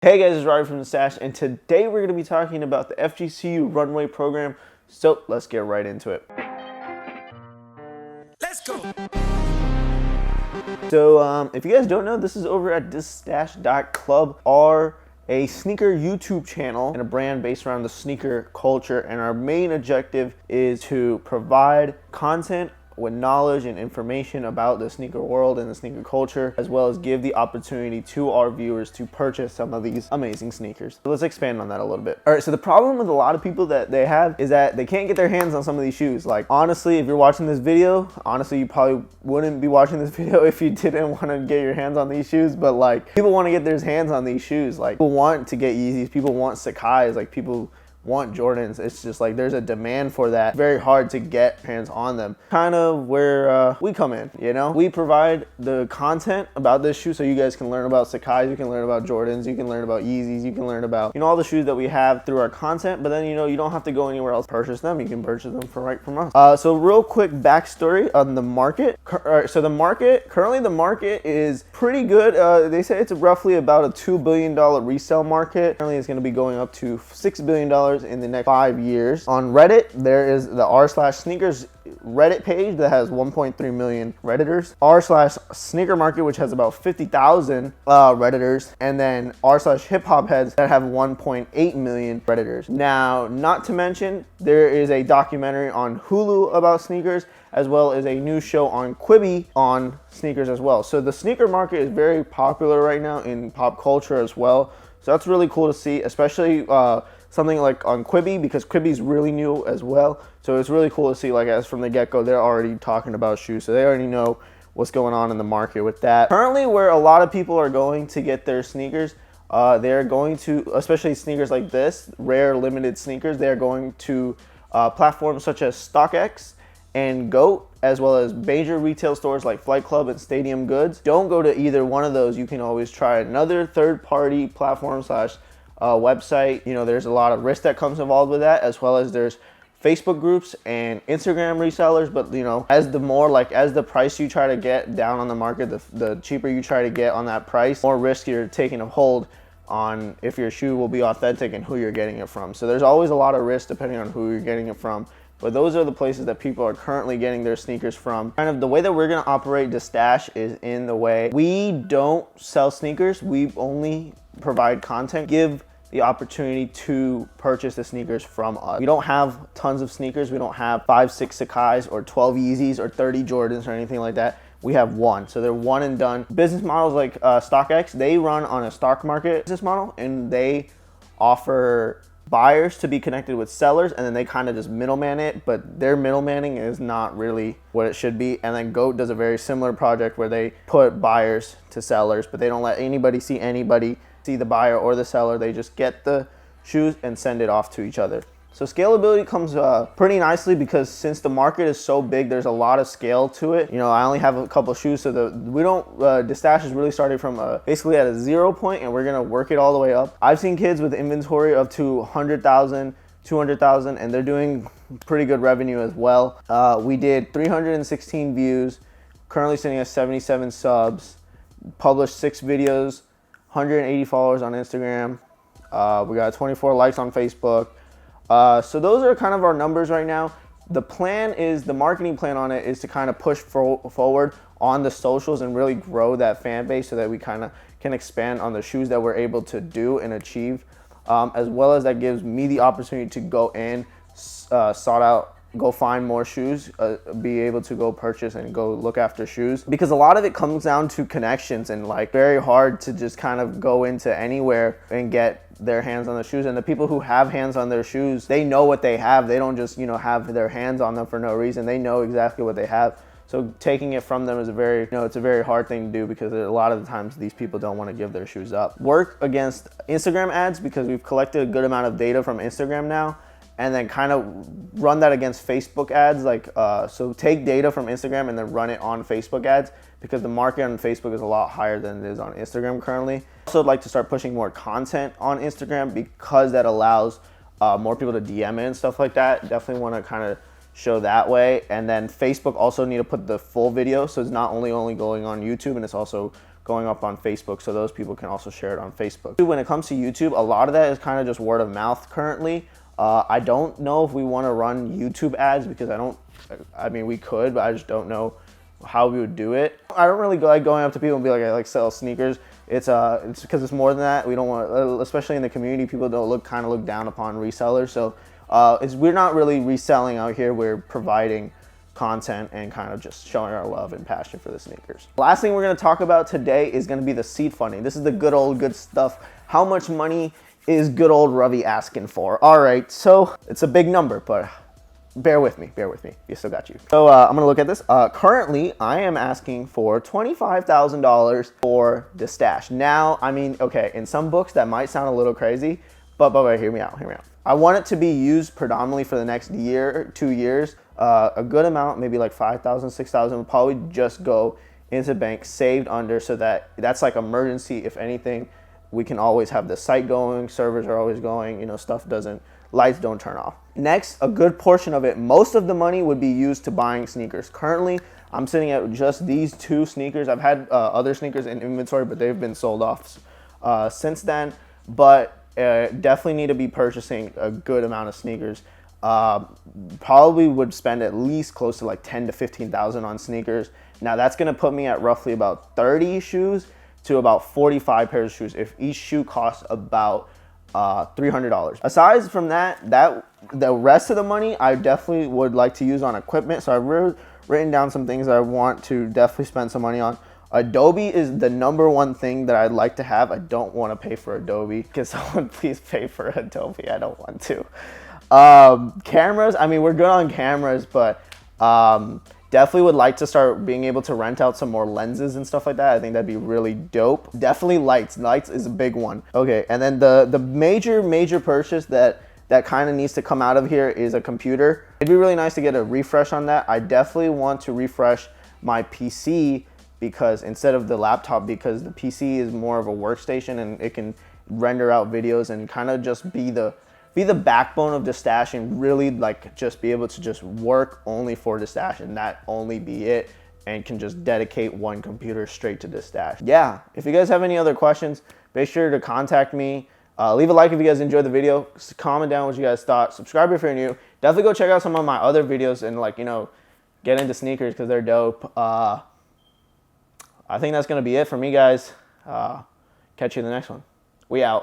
Hey guys, it's Robbie from The Stash, and today we're going to be talking about the Fgcu Runway program, so let's get right into it. Let's go! So if you guys don't know, this is over at thisstash.club, a sneaker YouTube channel and a brand based around the sneaker culture, and our main objective is to provide content with knowledge and information about the sneaker world and the sneaker culture, as well as give the opportunity to our viewers to purchase some of these amazing sneakers. So let's expand on that a little bit. All right, so the problem with a lot of people that they have is that they can't get their hands on some of these shoes. Like, honestly, if you're watching this video, honestly, you probably wouldn't be watching this video if you didn't want to get your hands on these shoes, but like, people want to get their hands on these shoes. Like, people want to get Yeezys, people want Sakai's, like, people want Jordans. It's just like there's a demand for that. Very hard to get hands on them. Kind of where we come in, you know? We provide the content about this shoe so you guys can learn about Sakai's, you can learn about Jordans, you can learn about Yeezys, you can learn about, you know, all the shoes that we have through our content, but then, you know, you don't have to go anywhere else to purchase them. You can purchase them right from us. So real quick backstory on the market. So currently the market is pretty good. They say it's roughly about a $2 billion resale market. Currently it's going to be going up to $6 billion in the next 5 years. On Reddit, there is the r/sneakers Reddit page that has 1.3 million Redditors, r/sneaker market, which has about 50,000 Redditors, and then r/hip hop heads that have 1.8 million Redditors. Now, not to mention, there is a documentary on Hulu about sneakers, as well as a new show on Quibi on sneakers as well. So the sneaker market is very popular right now in pop culture as well. So that's really cool to see, especially something like on Quibi, because Quibi's really new as well. So it's really cool to see, like, as from the get-go, they're already talking about shoes. So they already know what's going on in the market with that. Currently, where a lot of people are going to get their sneakers, they're going to, especially sneakers like this, rare limited sneakers, they're going to platforms such as StockX and GOAT, as well as major retail stores like Flight Club and Stadium Goods. Don't go to either one of those. You can always try another third-party platform / website. You know, there's a lot of risk that comes involved with that, as well as there's Facebook groups and Instagram resellers. But you know, as the price you try to get down on the market, the cheaper you try to get on that price, more risk you're taking a hold on if your shoe will be authentic and who you're getting it from. So there's always a lot of risk depending on who you're getting it from. But those are the places that people are currently getting their sneakers from. Kind of the way that we're gonna operate the stash is in the way we don't sell sneakers, we only provide content, give the opportunity to purchase the sneakers from us. We don't have tons of sneakers. We don't have 5, 6 Sakai's or 12 Yeezys or 30 Jordans or anything like that. We have one. So they're one and done. Business models like StockX, they run on a stock market business model, and they offer buyers to be connected with sellers, and then they kind of just middleman it, but their middlemaning is not really what it should be. And then GOAT does a very similar project where they put buyers to sellers, but they don't let anybody see the buyer or the seller. They just get the shoes and send it off to each other. So scalability comes pretty nicely, because since the market is so big, there's a lot of scale to it. You know, I only have a couple of shoes, so the stash is really starting from basically at a 0 point, and we're gonna work it all the way up. I've seen kids with inventory up to 100,000, 200,000, and they're doing pretty good revenue as well. We did 316 views, currently sitting at 77 subs, published 6 videos, 180 followers on Instagram. We got 24 likes on Facebook. So those are kind of our numbers right now. The marketing plan on it is to kind of push forward on the socials and really grow that fan base so that we kind of can expand on the shoes that we're able to do and achieve. As well as that gives me the opportunity to go in, go find more shoes, be able to go purchase and go look after shoes, because a lot of it comes down to connections, and like very hard to just kind of go into anywhere and get their hands on the shoes. And the people who have hands on their shoes, they know what they have. They don't just, you know, have their hands on them for no reason. They know exactly what they have. So taking it from them is it's a very hard thing to do, because a lot of the times these people don't want to give their shoes up. Work against Instagram ads, because we've collected a good amount of data from Instagram now, and then kind of run that against Facebook ads. So take data from Instagram and then run it on Facebook ads, because the market on Facebook is a lot higher than it is on Instagram currently. Also, I'd like to start pushing more content on Instagram, because that allows more people to DM it and stuff like that. Definitely want to kind of show that way. And then Facebook also need to put the full video, so it's not only going on YouTube, and it's also going up on Facebook, so those people can also share it on Facebook. When it comes to YouTube, a lot of that is kind of just word of mouth currently. I don't know if we want to run YouTube ads because I mean, we could, but I just don't know how we would do it. I don't really like going up to people and be like, I like sell sneakers. It's because it's more than that. We don't want, especially in the community, people don't kind of look down upon resellers. So we're not really reselling out here. We're providing content and kind of just showing our love and passion for the sneakers. Last thing we're going to talk about today is going to be the seed funding. This is the good stuff. How much money is good old Ravi asking for? All right, so it's a big number, but bear with me. You still got you. So I'm gonna look at this. Currently, I am asking for $25,000 for the stash. Now, I mean, okay, in some books that might sound a little crazy, but hear me out. I want it to be used predominantly for the next year, 2 years. A good amount, maybe like 5,000, 6,000, would probably just go into bank, saved under, so that's like emergency. If anything, we can always have the site going, servers are always going, you know, lights don't turn off. Next, a good portion of it, most of the money would be used to buying sneakers. Currently, I'm sitting at just these 2 sneakers. I've had other sneakers in inventory, but they've been sold off since then. But definitely need to be purchasing a good amount of sneakers. Probably would spend at least close to like 10 to 15,000 on sneakers. Now that's gonna put me at roughly about 30 shoes to about 45 pairs of shoes if each shoe costs about $300. Aside from that, the rest of the money I definitely would like to use on equipment. So I've written down some things that I want to definitely spend some money on. Adobe is the #1 thing that I'd like to have. I don't want to pay for Adobe. Can someone please pay for Adobe? I don't want to. Cameras, I mean, we're good on cameras, but definitely would like to start being able to rent out some more lenses and stuff like that. I think that'd be really dope. Definitely lights. Lights is a big one. Okay, and then the major purchase that kind of needs to come out of here is a computer. It'd be really nice to get a refresh on that. I definitely want to refresh my PC because instead of the laptop, because the PC is more of a workstation and it can render out videos and kind of just be the backbone of the stash and really like just be able to just work only for the stash and that only be it, and can just dedicate one computer straight to the stash. Yeah, if you guys have any other questions, be sure to contact me. Leave a like if you guys enjoyed the video. Comment down what you guys thought. Subscribe if you're new. Definitely go check out some of my other videos and, like, you know, get into sneakers because they're dope. I think that's gonna be it for me, guys. Catch you in the next one. We out.